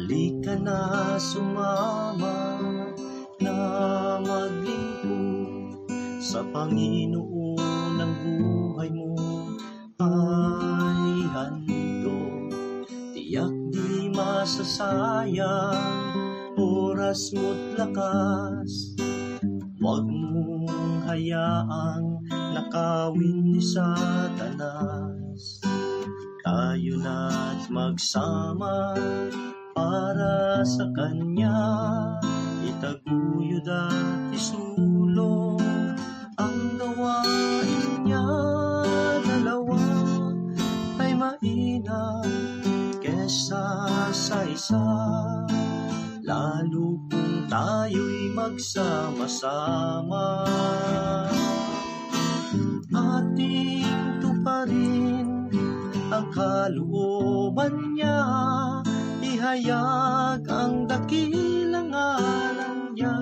Halika na, sumama na maglingkod sa Panginoon. Ang buhay mo ay handog, tiyak di masasayang oras mo't lakas. Huwag mong hayaang nakawin ni Satanas. Tayo na't magsama para sa Kanya, itaguyod at isulong ang gawain niya. Dalawa ay mainam kesa sa isa, lalo kung tayo'y magsama-sama. Ating tuparin ang kalooban niya, ihayag ang dakilang ngalan niya.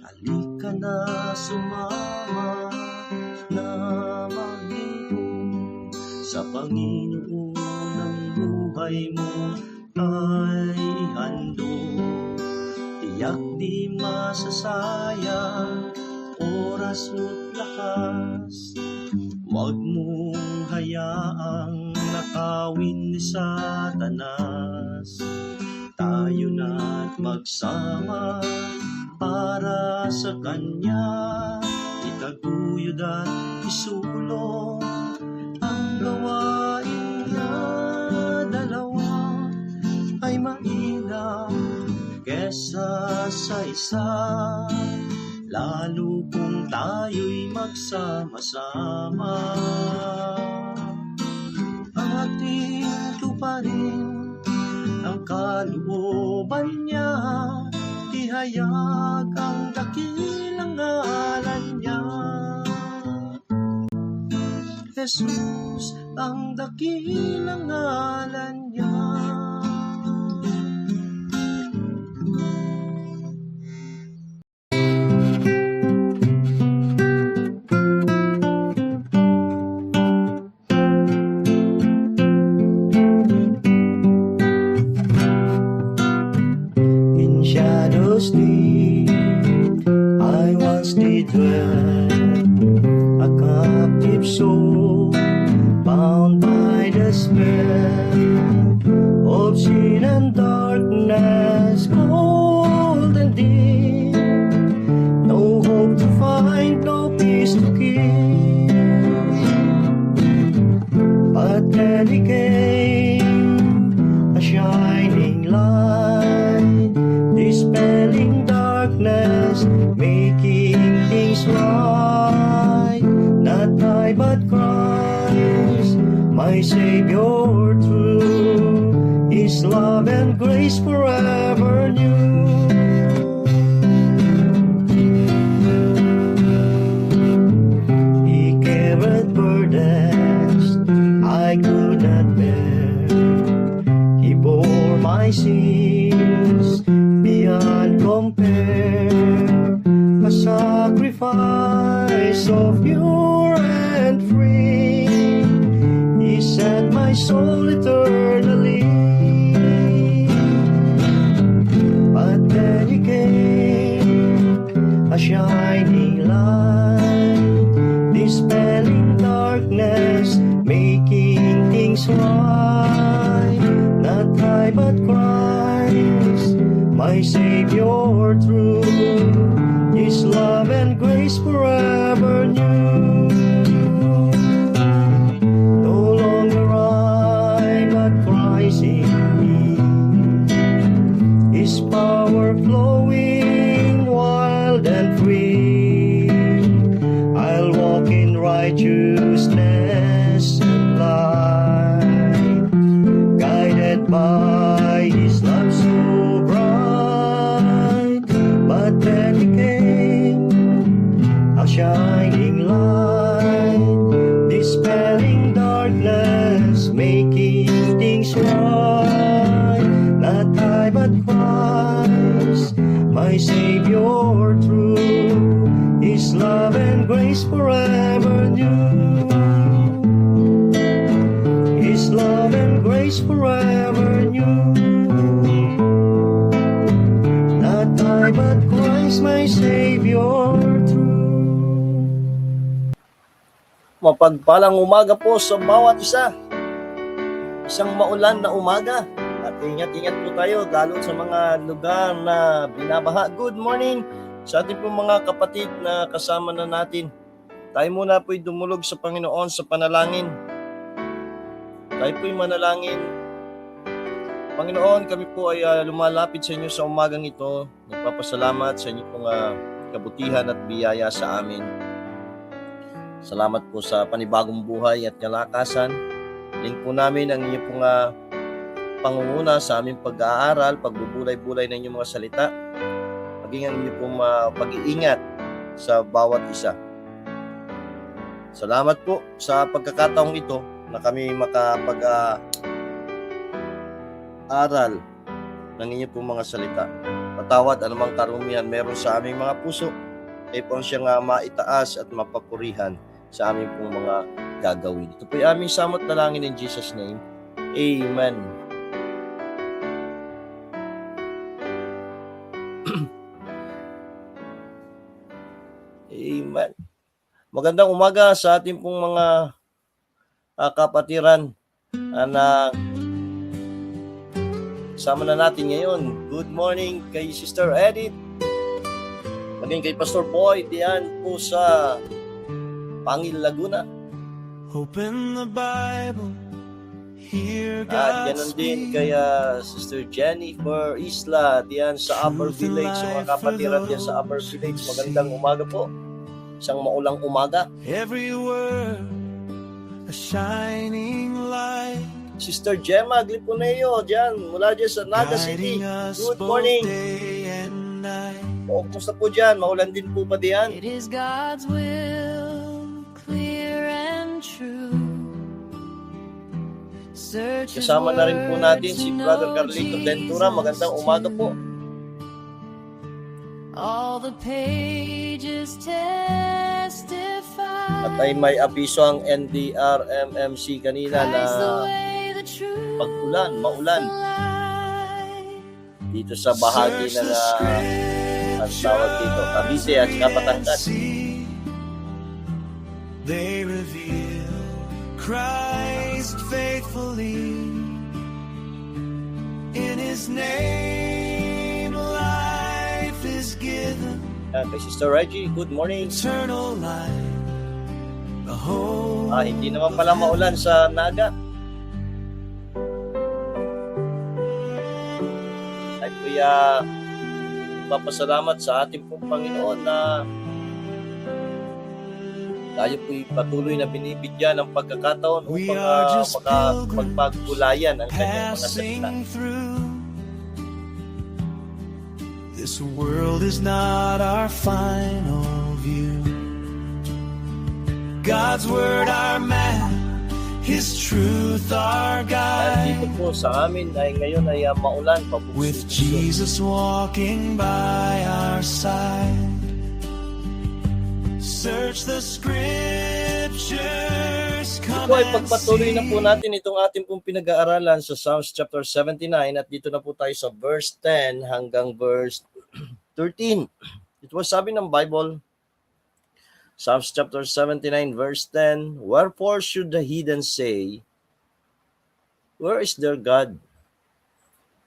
Halika na, sumama na maglingkod sa Panginoon. Ang buhay mo ay handog, tiyak di masasayang oras mo't lakas. Huwag mong hayaang nakawin ni Satanas. Tayo na't magsama para sa Kanya, itaguyod at isulong ang gawain niya. Dalawa ay mainam kesa sa isa, lalo kung tayo'y magsama-sama. Ating tuparin ang kalooban niya, ihayag ang dakilang ngalan niya. Jesus, ang dakilang ngalan niya. Shadows deep, I once did dwell, a captive soul, bound by the spell of sin and darkness, cold and deep. No hope to find, no peace to keep. But then he came, a shining light, dispelling darkness, making things right. Not I but Christ, my Savior true, His love and grace forever new. He carried burdens I could not bear, He bore my sins beyond compare, a sacrifice so pure and free. He set my soul eternally. But then He came, a shining light, dispelling darkness, making things right. Not I but Christ, my Savior true, His love and grace forever new. No longer I, but Christ in me, His power flowing wild and free. I'll walk in righteousness and light, guided by His love so bright. But then He came, a shining light, dispelling darkness, making things right. Not I but Christ, my Savior true, His love and grace forever new. love and grace forever new. Not I but Christ my Savior true. Mapagpalang umaga po sa bawat isa. Isang maulan na umaga. At ingat-ingat po tayo lalo sa mga lugar na binabaha. Good morning sa ating po mga kapatid na kasama na natin. Tayo muna po'y dumulog sa Panginoon sa panalangin. Tayo po'y manalangin. Panginoon, kami po ay lumalapit sa inyo sa umagang ito. Nagpapasalamat sa inyo pong kabutihan at biyaya sa amin. Salamat po sa panibagong buhay at kalakasan. Hiling po namin ang inyong pong pangunguna sa aming pag-aaral, pagbubulay-bulay ng inyong mga salita, maging ang inyong pong pag-iingat sa bawat isa. Salamat po sa pagkakataong ito na kami makapag-aral ng inyong pong mga salita. Patawad anumang karumihan meron sa aming mga puso, ay po siyang maitaas at mapapurihan sa aming pong mga gagawin. Ito po yung aming samot dalangin in Jesus' name. Amen. Amen. Magandang umaga sa ating pong mga kapatiran na sama na natin ngayon. Good morning kay Sister Edith. Maging kay Pastor Boy diyan po sa Pangil, Laguna. Open the Bible, hear At God's ganun din kay Sister Jennifer Isla diyan sa Upper Village. Sa mga kapatiran diyan sa Upper Village, magandang umaga po. Isang maulang umaga. Every word, a shining light. Sister Gemma Gliponeo diyan mula diyan sa Naga City. Good morning. O, kumusta po diyan? Maulan din po pa diyan? It is God's will, clear and true. Kasama na rin po natin si Brother Carlito Ventura. Magandang umaga po. All the pages testify. At ay may abiso ang NDRMMC kanina na pag-ulan, maulan dito sa bahagi ng ang tawag dito, Cavite at saka Batangas. They reveal Christ faithfully. In His name life is given. Kay Sister Reggie, good morning. Eternal life. The whole Hindi naman pala maulan sa Naga. Ay kuya, papasalamat sa ating pong Panginoon na tayo po'y patuloy na binibigyan ng pagkakataon upang magpagpagulayan ang kanyang mga salita. This world is not our final view. God's word our map, His truth our At guide. dito po sa amin ay ngayon ay maulan pa po. With Jesus walking by our side. Search the scriptures. Ito po ay pagpatuloy na po natin itong ating pong pinag-aaralan sa Psalms chapter 79 at dito na po tayo sa verse 10 hanggang verse 13. Ito was sabi ng Bible, Psalms chapter 79 verse 10, wherefore should the heathen say, where is their God?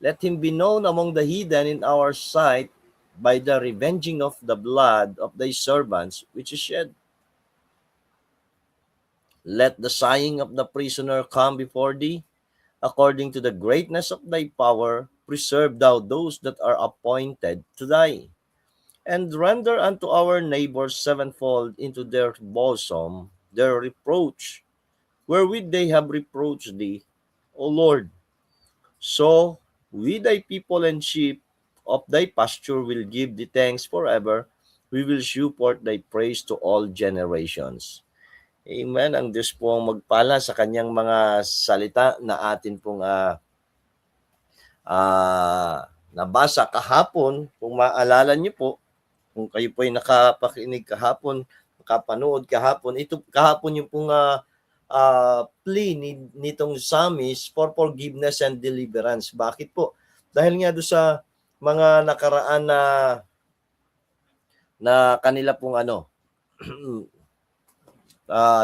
Let him be known among the heathen in our sight by the revenging of the blood of thy servants which is shed. Let the sighing of the prisoner come before thee, according to the greatness of thy power, preserve thou those that are appointed to thee. And render unto our neighbors sevenfold into their bosom their reproach, wherewith they have reproached thee, O Lord. So we thy people and sheep of thy pasture will give thee thanks forever. We will shew forth thy praise to all generations. Amen. Ang Diyos po ang magpala sa kanyang mga salita na atin pong nabasa kahapon. Kung maalala niyo po, kung kayo po ay nakapakinig kahapon, nakapanood kahapon, ito kahapon yung pong plea nitong psalmist for forgiveness and deliverance. Bakit po? Dahil nga doon sa mga nakaraan na kanila pong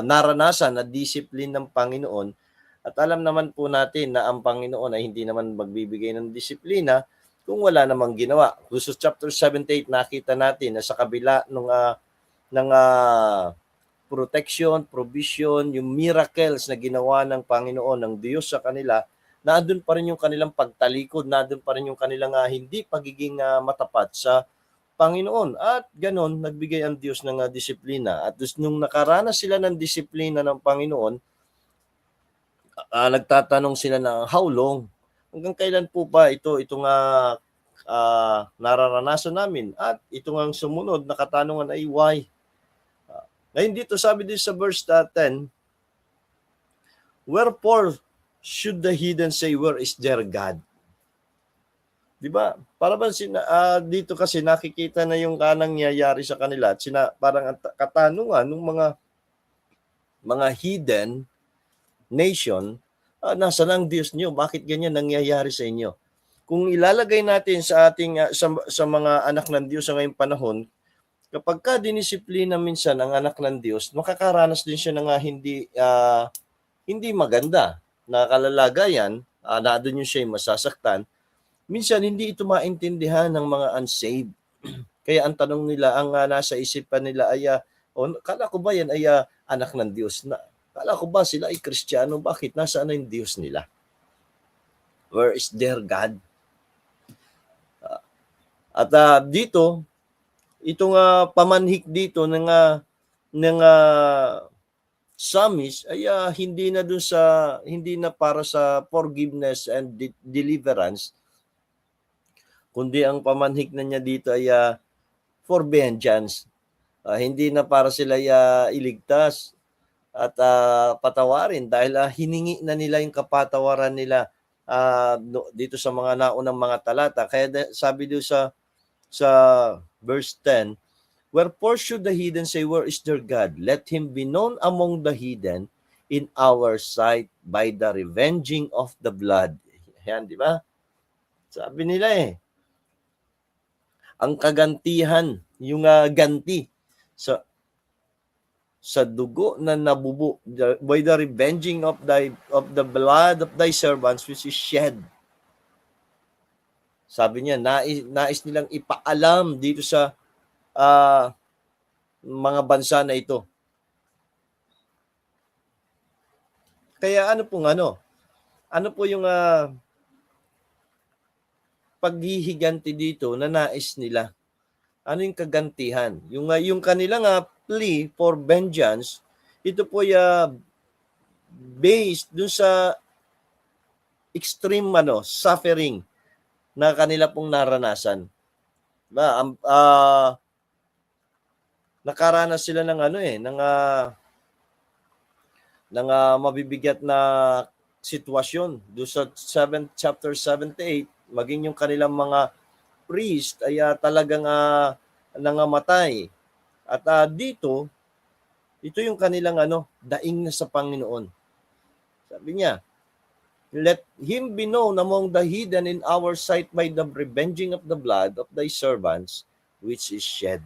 naranasan na discipline ng Panginoon, at alam naman po natin na ang Panginoon ay hindi naman magbibigay ng disiplina kung wala namang ginawa. Sa chapter 78, nakita natin na sa kabila ng protection, provision, yung miracles na ginawa ng Panginoon, ng Diyos sa kanila, naandun pa rin yung kanilang pagtalikod, naandun pa rin yung kanilang hindi pagiging matapat sa Panginoon. At ganon, nagbigay ang Diyos ng disiplina. At nung nakaranas sila ng disiplina ng Panginoon, nagtatanong sila na, how long? Hanggang kailan po ba itong nararanasan namin? At itong ang sumunod na katanungan ay why? Ngayon dito, sabi din sa verse 10, wherefore should the heathen say, where is their God? Diba? Para ba dito kasi nakikita na yung kanang nangyayari sa kanila at parang katanungan ng mga heathen nation, nasa lang Diyos niyo? Bakit ganyan nangyayari sa inyo? Kung ilalagay natin sa ating sa mga anak ng Diyos sa ngayong panahon, kapag ka dinisiplina minsan ang anak ng Diyos, makakaranas din siya ng hindi maganda na kalalagayan, na doon yung siya masasaktan. Minsan hindi ito maintindihan ng mga unsaved. Kaya ang tanong nila, ang nasa isipan nila ay, kala ko ba yan ay anak ng Diyos na? Kala ko ba sila ay Kristiyano? Bakit? Nasaan na yung Diyos nila? Where is their God? At dito, itong pamanhik dito ng psalmist ay hindi na para sa forgiveness and deliverance, kundi ang pamanhik na niya dito ay for vengeance. Hindi na para sila iligtas at patawarin dahil hiningi na nila yung kapatawaran nila dito sa mga naunang mga talata. Kaya sabi doon sa verse 10, wherefore should the heathen say, where is their God? Let him be known among the heathen in our sight by the revenging of the blood. Yan, di ba? Sabi nila ang kagantihan, yung ganti sa dugo na nabubo by the revenging of the blood of thy servants which is shed. Sabi niya, nais nilang ipaalam dito sa mga bansa na ito. Kaya ano po yung paghihiganti dito na nais nila? Ano yung kagantihan? Yung kanilang plea for vengeance, ito po based dun sa extreme suffering na kanila pong naranasan. Nakaranas sila ng mabibigat na sitwasyon. Do sa chapter 78, maging yung kanilang mga priest ay talagang nangamatay. At dito, ito yung kanilang daing na sa Panginoon. Sabi niya, let him be known among the heathen in our sight by the revenging of the blood of thy servants which is shed.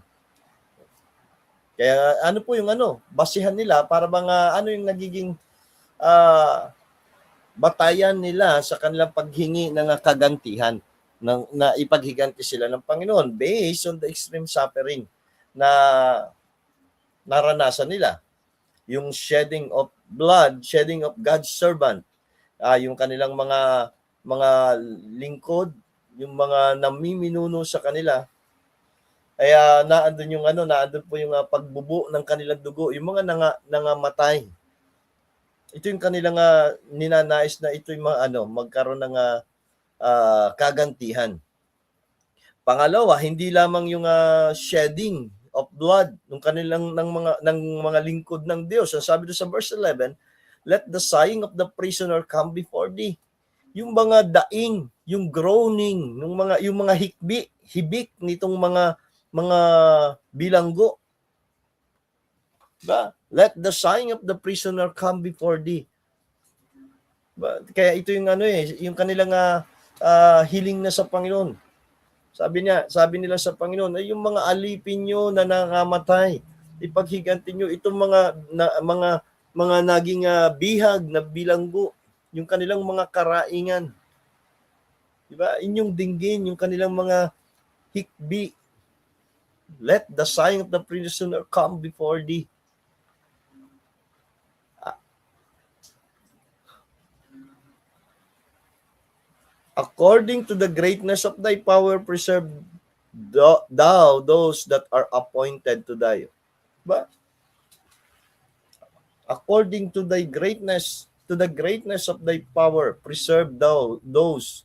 Kaya ano po yung basihan nila para bang ano yung nagiging batayan nila sa kanilang paghingi ng kagantihan na ipaghiganti sila ng Panginoon based on the extreme suffering na naranasan nila. Yung shedding of blood, shedding of God's servant, yung kanilang mga lingkod, yung mga namiminuno sa kanila. Kaya naandun po yung pagbubo ng kanilang dugo, yung mga nangamatay. Ito yung kanilang ninanais na ito yung magkaroon ng kagantihan. Pangalawa, hindi lamang yung shedding of blood ng kanilang ng mga lingkod ng Diyos. Ang sabi doon sa verse 11, let the sighing of the prisoner come before thee. Yung mga daing, yung groaning, yung mga hibik nitong mga bilanggo. Diba? Let the sighing of the prisoner come before thee. Diba? Kaya ito yung yung kanilang hiling na sa Panginoon. Sabi nila sa Panginoon, ay yung mga alipin nyo na nangamatay, ipaghiganti nyo itong mga naging bihag na bilanggo, yung kanilang mga karaingan. Diba? Inyong dinggin, yung kanilang mga hikbi. Let the sighing of the prisoner come before thee. According to the greatness of thy power, preserve thou those that are appointed to die. But according to thy greatness, to the greatness of thy power, preserve thou those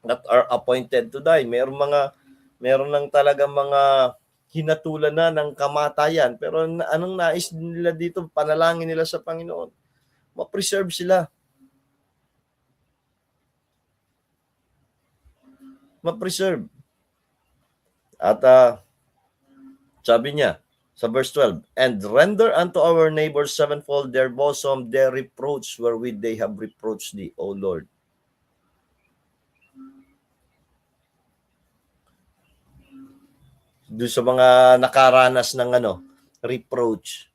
that are appointed to die. Meron lang talaga mga hinatulan na ng kamatayan, pero anong nais nila dito? Panalangin nila sa Panginoon, ma-preserve sila. Ma-preserve. At sabi niya sa verse 12, and render unto our neighbors sevenfold their bosom, their reproach wherewith they have reproached thee, O Lord. Doon sa mga nakaranas ng reproach,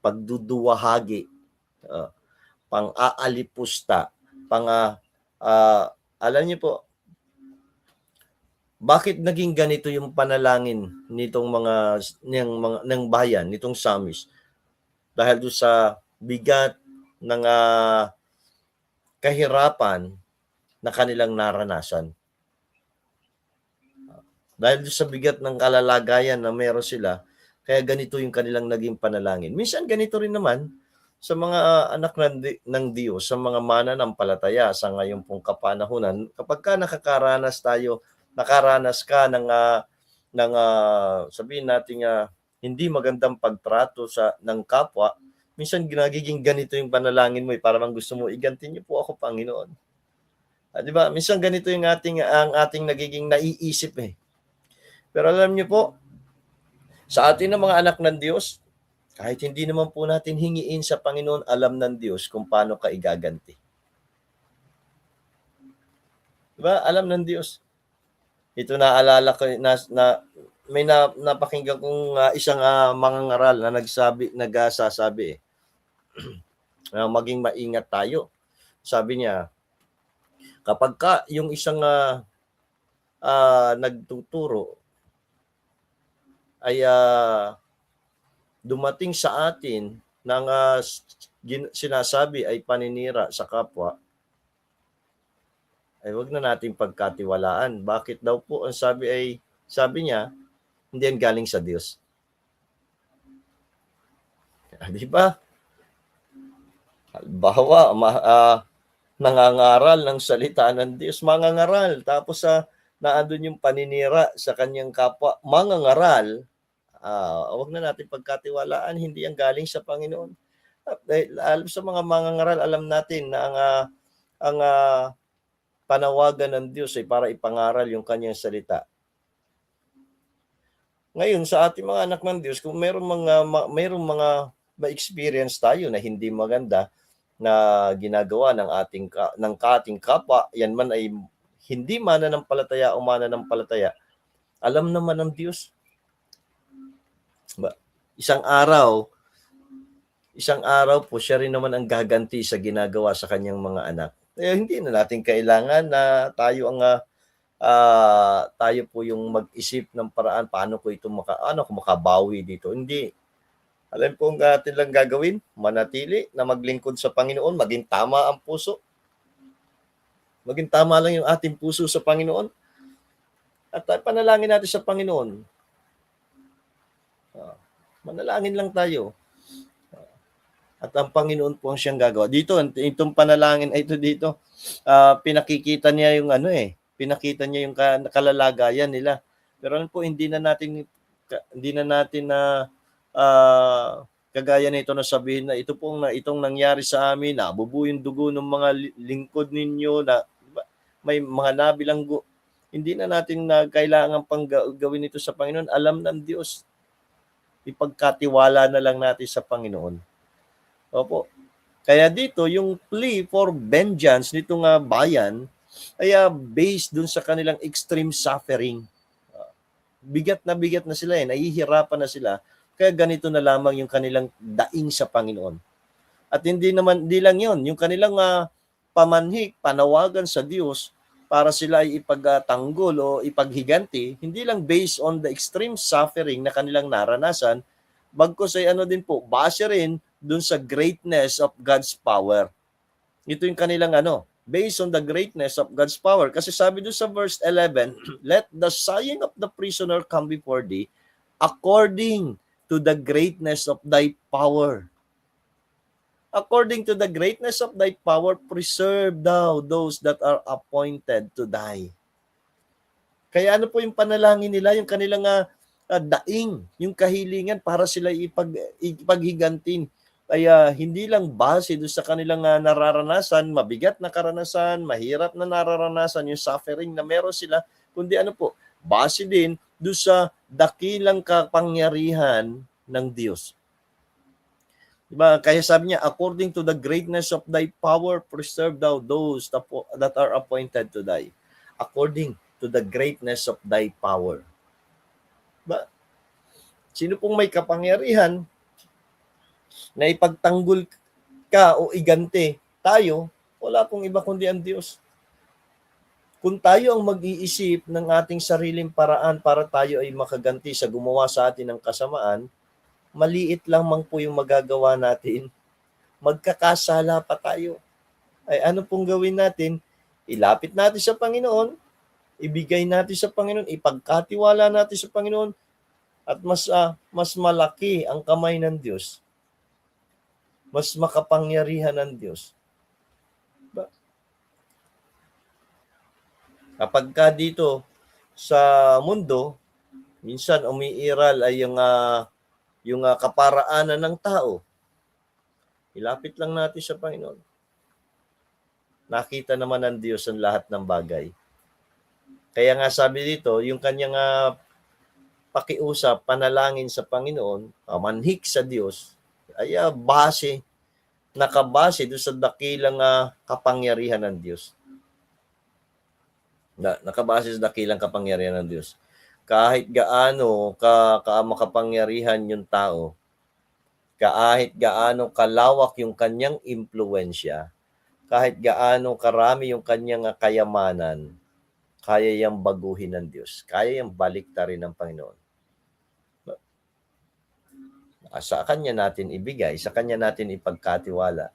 pagduduwahagi, pang-aalipusta, alam niyo po, bakit naging ganito yung panalangin nitong ng bayan, nitong psalmist? Dahil doon sa bigat ng kahirapan na kanilang naranasan. Dahil doon sa bigat ng kalalagayan na meron sila, kaya ganito yung kanilang naging panalangin. Minsan ganito rin naman sa mga anak ng Diyos, sa mga mananampalataya sa ngayon pong kapanahunan, kapag ka nakaranas ka ng sabihin natin hindi magandang pagtrato ng kapwa, minsan nagiging ganito yung panalangin mo, parang gusto mo iganti niyo po ako, Panginoon. Di ba? Minsan ganito yung ang ating nagiging naiisip . Pero alam niyo po, sa atin ng mga anak ng Diyos, kahit hindi naman po natin hingiin sa Panginoon, alam ng Diyos kung paano ka igaganti. Di ba? Alam ng Diyos. Ito naalala ko may napakinggan kong isang mangangaral na nagsasabi maging maingat tayo. Sabi niya, kapag ka yung isang nagtuturo ay dumating sa atin ng sinasabi ay paninira sa kapwa, ay wag na nating pagkatiwalaan. Bakit daw po? Ang sabi niya, hindi yan galing sa Diyos. Di ba? Halimbawa, nangangaral ng salita ng Diyos, mangangaral, tapos naandun yung paninira sa kanyang kapwa, mangangaral, wag na natin pagkatiwalaan, hindi yan galing sa Panginoon. Dahil sa mga mangangaral, alam natin na ang panawagan ng Diyos ay para ipangaral yung kanyang salita. Ngayon, sa ating mga anak ng Diyos, kung mayroong mga ma-experience tayo na hindi maganda na ginagawa ng ating kapwa, yan man ay hindi mananampalataya o mananampalataya, alam naman ng Diyos. Isang araw po siya rin naman ang gaganti sa ginagawa sa kanyang mga anak. Hindi na natin kailangan na tayo po yung mag-isip ng paraan paano ko ito makabawi dito. Hindi. Alam po ang atin lang gagawin, manatili na maglingkod sa Panginoon, maging tama ang puso. Maging tama lang yung ating puso sa Panginoon. At panalangin natin sa Panginoon. Manalangin lang tayo. At ang Panginoon po ang siyang gagawa. Dito, itong panalangin ay ito dito, pinakikita niya yung pinakita niya yung kalalagayan nila. Pero po, hindi na natin kagaya nito na sabihin na itong nangyari sa amin, nabubuo yung dugo ng mga lingkod ninyo, na may mga nabilanggo. Hindi na natin kailangan pang gawin ito sa Panginoon. Alam ng Diyos. ipagkatiwala na lang natin sa Panginoon. Opo. Kaya dito, yung plea for vengeance nitong bayan ay based dun sa kanilang extreme suffering. Bigat na sila nahihirapan na sila. Kaya ganito na lamang yung kanilang daing sa Panginoon. At hindi lang yon, yung kanilang pamanhik, panawagan sa Diyos para sila ay ipagtanggol o ipaghiganti, hindi lang based on the extreme suffering na kanilang naranasan, bagkus ay din po, base rin dun sa greatness of God's power. Ito yung kanilang based on the greatness of God's power. Kasi sabi doon sa verse 11, let the sighing of the prisoner come before thee according to the greatness of thy power. According to the greatness of thy power, preserve thou those that are appointed to die. Kaya po yung panalangin nila, yung kanilang daing, yung kahilingan para sila ipaghigantin. Kaya hindi lang base doon sa kanilang nararanasan, mabigat na karanasan, mahirap na nararanasan, yung suffering na meron sila, kundi base din doon sa dakilang kapangyarihan ng Diyos. Diba? Kaya sabi niya, according to the greatness of thy power, preserve thou those that are appointed to die. According to the greatness of thy power. Diba? Sino pong may kapangyarihan na ipagtanggol ka o igante tayo, wala pong iba kundi ang Diyos. Kung tayo ang mag-iisip ng ating sariling paraan para tayo ay makaganti sa gumawa sa atin ng kasamaan, maliit lamang po yung magagawa natin. Magkakasala pa tayo. Ay ano pong gawin natin? Ilapit natin sa Panginoon, ibigay natin sa Panginoon, ipagkatiwala natin sa Panginoon, at mas malaki ang kamay ng Diyos. Mas makapangyarihan ng Diyos. Kapag dito sa mundo, minsan umiiral ay yung kaparaanan ng tao. Ilapit lang natin sa Panginoon. Nakita naman ng Diyos ang lahat ng bagay. Kaya nga sabi dito, yung kanyang pakiusap, panalangin sa Panginoon, manhik sa Diyos, ay nakabase doon sa dakilang kapangyarihan ng Diyos. Nakabase sa dakilang kapangyarihan ng Diyos. Kahit gaano makapangyarihan yung tao, kahit gaano kalawak yung kanyang impluwensya, kahit gaano karami yung kanyang kayamanan, kaya yang baguhin ng Diyos. Kaya yang baliktarin ng Panginoon. Sa Kanya natin ibigay, sa Kanya natin ipagkatiwala.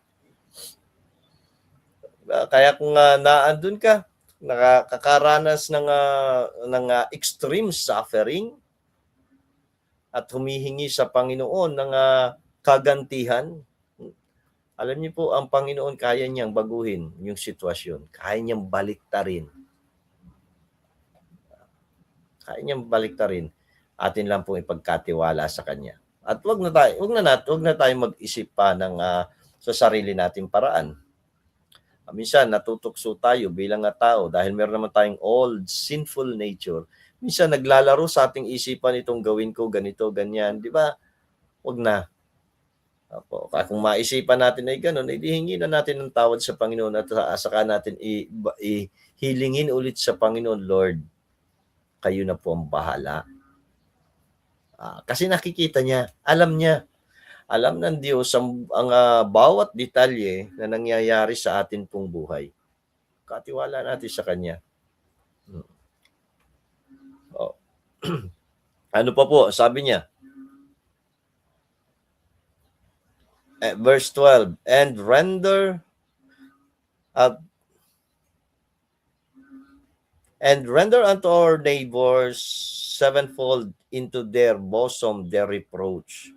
Kaya kung naandun ka, nakakaranas ng extreme suffering at humihingi sa Panginoon ng kagantihan, alam niyo po, ang Panginoon kaya niyang baguhin yung sitwasyon. Kaya niyang baliktarin. Atin lang pong ipagkatiwala sa Kanya. At wag na tayo mag-isip pa ng sa sarili nating paraan. Minsan natutukso tayo bilang tao dahil meron naman tayong old sinful nature. Minsan naglalaro sa ating isipan itong gawin ko ganito, ganyan, di ba? Wag na. Kung maisipan natin ay gano'n, hihingi na natin ng tawad sa Panginoon at saka natin hilingin ulit sa Panginoon, Lord, kayo na po ang bahala. Kasi nakikita niya, alam ng Diyos ang bawat detalye na nangyayari sa atin pong buhay. Katiwala natin sa Kanya. Ano pa po, sabi niya, verse 12, and render unto our neighbors sevenfold into their bosom their reproach,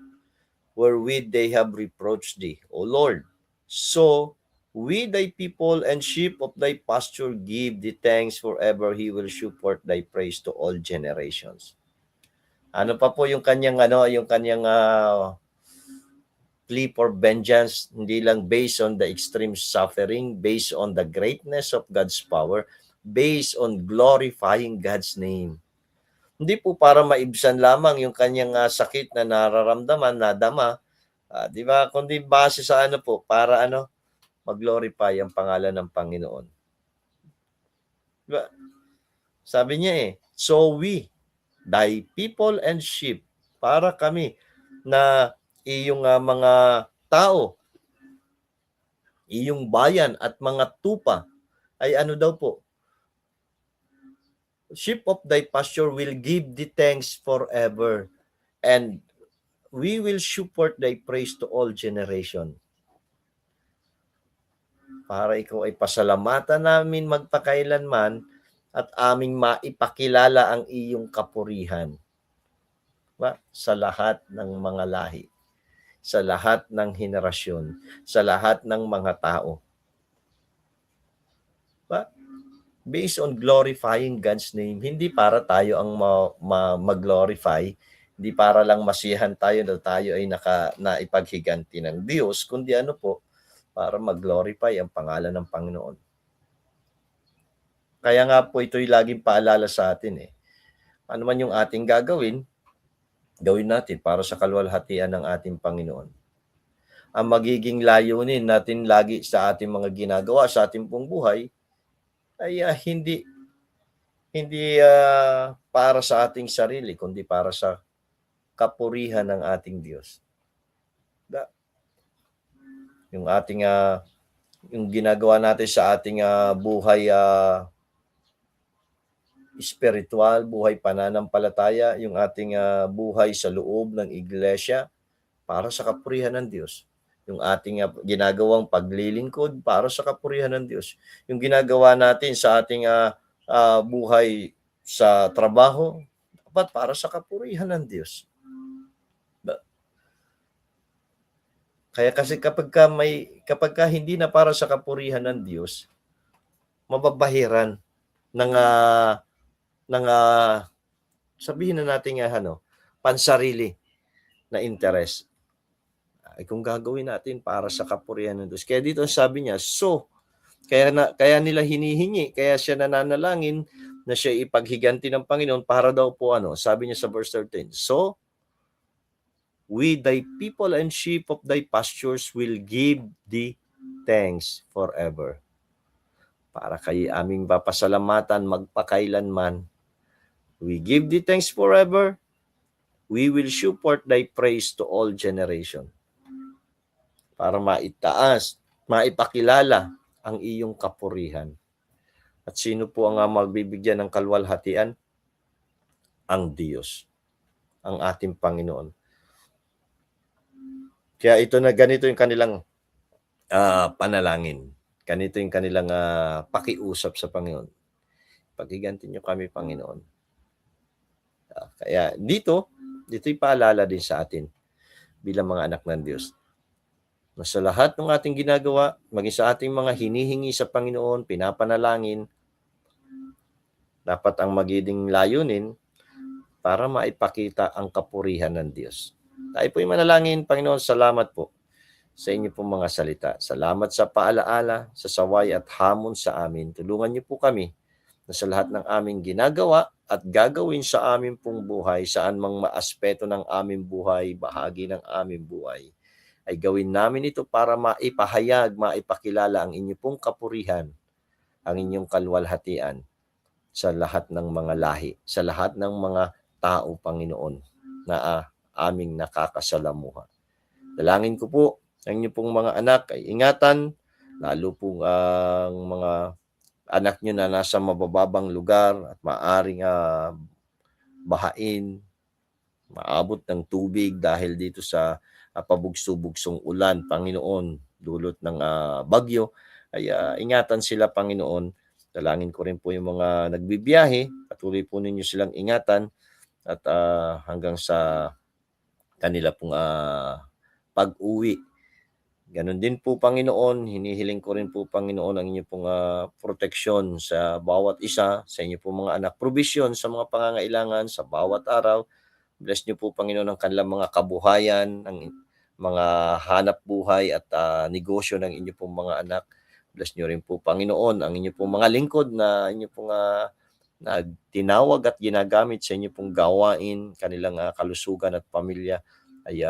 wherewith they have reproached thee, O Lord. So we thy people and sheep of thy pasture give thee thanks forever. He will shew forth thy praise to all generations. Ano pa po yung kanyang plea for vengeance, hindi lang based on the extreme suffering, based on the greatness of God's power, based on glorifying God's name. Hindi po para maibsan lamang yung kanyang sakit na nararamdaman, nadama, 'di ba? Kundi base sa ano po, para ano, mag-glorify ang pangalan ng Panginoon. 'Di ba? Sabi niya "So we, thy people and sheep," para kami na iyong mga tao, iyong bayan at mga tupa ay ano daw po, "Sheep of thy pasture will give thee thanks forever, and we will support thy praise to all generation." Para ikaw ay pasalamatan namin magpakailanman at aming maipakilala ang iyong kapurihan, ba? Sa lahat ng mga lahi, sa lahat ng henerasyon, sa lahat ng mga tao. Ba? Based on glorifying God's name, hindi para tayo ang mag-glorify, hindi para lang masiyahan tayo na tayo ay naipaghiganti ng Diyos, kundi ano po, para mag-glorify ang pangalan ng Panginoon. Kaya nga po ito'y laging paalala sa atin Ano man yung ating gagawin, gawin natin para sa kaluwalhatian ng ating Panginoon. Ang magiging layunin natin lagi sa ating mga ginagawa sa ating pong buhay ay hindi para sa ating sarili, kundi para sa kapurihan ng ating Diyos. Yung ating yung ginagawa natin sa ating buhay spiritual, buhay pananampalataya, yung ating buhay sa loob ng iglesia para sa kapurihan ng Diyos. Yung ating ginagawang paglilingkod para sa kapurihan ng Diyos. Yung ginagawa natin sa ating buhay sa trabaho, dapat para sa kapurihan ng Diyos. Kaya kasi kapag hindi na para sa kapurihan ng Diyos, mababahiran ng sabihin na natin pansarili na interes. Ay kung gagawin natin para sa kapurihan ng Diyos. Kaya dito sabi niya, kaya nila hinihingi, kaya siya nananalangin na siya ipaghiganti ng Panginoon para daw po sabi niya sa verse 13, "So we, thy people and sheep of thy pastures, will give thee thanks forever." Para kayo aming papasalamatan magpakailanman. We give thee thanks forever. We will support thy praise to all generation. Para maitaas, maipakilala ang iyong kapurihan. At sino po ang magbibigyan ng kaluwalhatian? Ang Diyos, ang ating Panginoon. Kaya ganito yung kanilang panalangin. Ganito yung kanilang pakiusap sa Panginoon. Paghiganti niyo kami, Panginoon. Kaya dito'y paalala din sa atin bilang mga anak ng Diyos. Na sa lahat ng ating ginagawa, maging sa ating mga hinihingi sa Panginoon, pinapanalangin, dapat ang magiging layunin para maipakita ang kapurihan ng Diyos. Tayo po'y manalangin. Panginoon, salamat po sa inyo pong mga salita. Salamat sa paalaala, sa saway at hamon sa amin. Tulungan niyo po kami na sa lahat ng aming ginagawa at gagawin sa aming pong buhay, saan mang maaspeto ng aming buhay, bahagi ng aming buhay, ay gawin namin ito para maipahayag, maipakilala ang inyong pong kapurihan, ang inyong kaluwalhatian sa lahat ng mga lahi, sa lahat ng mga tao, Panginoon, na aming nakakasalamuha. Dalangin ko po ang inyong pong mga anak ay ingatan, lalo pong ang mga anak nyo na nasa mabababang lugar at maaring bahain, maabot ng tubig dahil dito sa pabugso-bugsong ulan, Panginoon, dulot ng bagyo, ay ingatan sila, Panginoon. Dalangin ko rin po yung mga nagbibiyahe, patuloy po ninyo silang ingatan at hanggang sa kanila pong pag-uwi. Ganon din po, Panginoon, hinihiling ko rin po, Panginoon, ang inyong pong proteksyon sa bawat isa, sa inyo pong mga anak, provision sa mga pangangailangan sa bawat araw. Bless niyo po, Panginoon, ang kanilang mga kabuhayan, ang mga hanap buhay at negosyo ng inyo pong mga anak. Bless niyo rin po, Panginoon, ang inyo pong mga lingkod na inyo pong na tinawag at ginagamit sa inyo pong gawain, kanilang kalusugan at pamilya, ay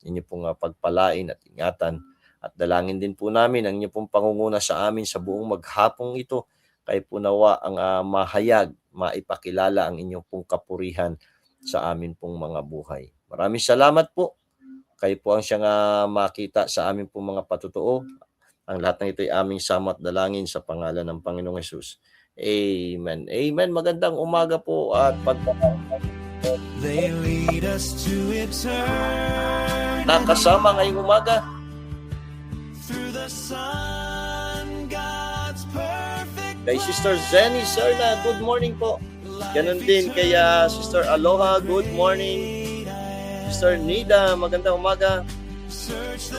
inyo pong pagpalain at ingatan. At dalangin din po namin ang inyo pong pangunguna sa amin sa buong maghapong ito. Kayo po nawa ang mahayag, maipakilala ang inyong pong kapurihan sa amin pong mga buhay. Maraming salamat po. Kayo po ang siyang makita sa amin pong mga patutuo. Ang lahat ng ito ay aming sama at dalangin sa pangalan ng Panginoong Hesus. Amen. Amen. Magandang umaga po at They lead us to eternity. nakasama ngayong umaga. Through the sun, God's perfect Kay Sister Zenny Serna, good morning po. Ganon din kay Sister Aloha, good morning. Sister Nida, magandang umaga.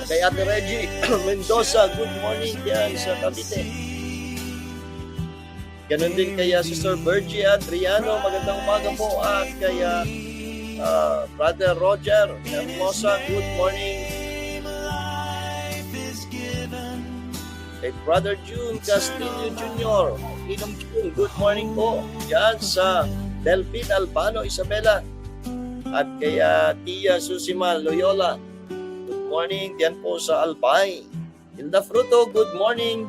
Kay Ate Reggie Mendoza, good morning yan sa Cavite. Ganon din kay Sister Virgie Adriano, magandang umaga po. At kay Brother Roger Hermosa, good morning. Kay Brother June Castillo Jr., Inom June, good morning po. Yan sa Delphine Albano Isabela. At kay Tia Susima Loyola, good morning. Yan po sa Albay. Hilda Fruto, good morning.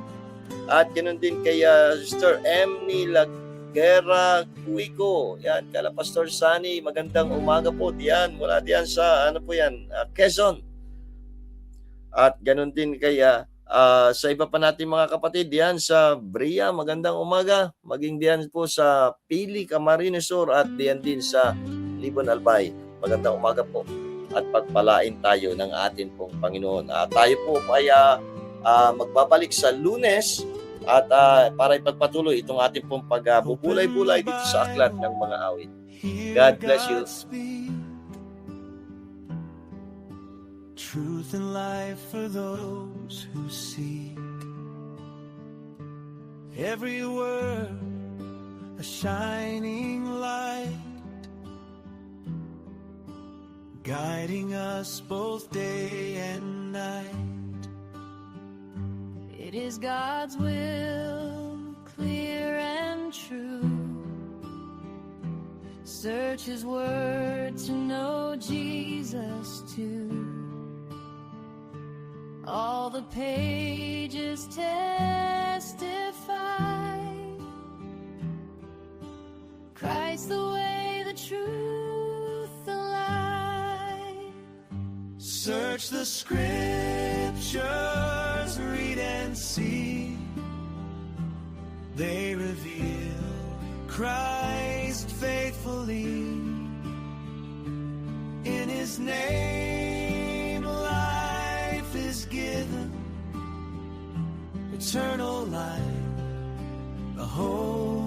At ganoon din kay Sister Emily Laguera Cuico. Yan, kala Pastor Sunny, magandang umaga po. Diyan, mula diyan sa, Quezon. At ganoon din kay sa iba pa natin mga kapatid, diyan sa Bria, magandang umaga. Maging diyan po sa Pili, Camarines Sur at diyan din sa Libon Albay. Magandang umaga po. At pagpalain tayo ng atin pong Panginoon. Tayo po ay magbabalik sa Lunes at para ipagpatuloy itong ating pong pagbubulay-bulay dito sa aklat ng mga awit. God bless you. Truth and life for those who seek. Every word a shining light, guiding us both day and night. It is God's will, clear and true. Search His word to know Jesus too. All the pages testify, Christ the way, the truth, the light. Search the scriptures, read and see. They reveal Christ faithfully. In His name life is given, eternal life, the hope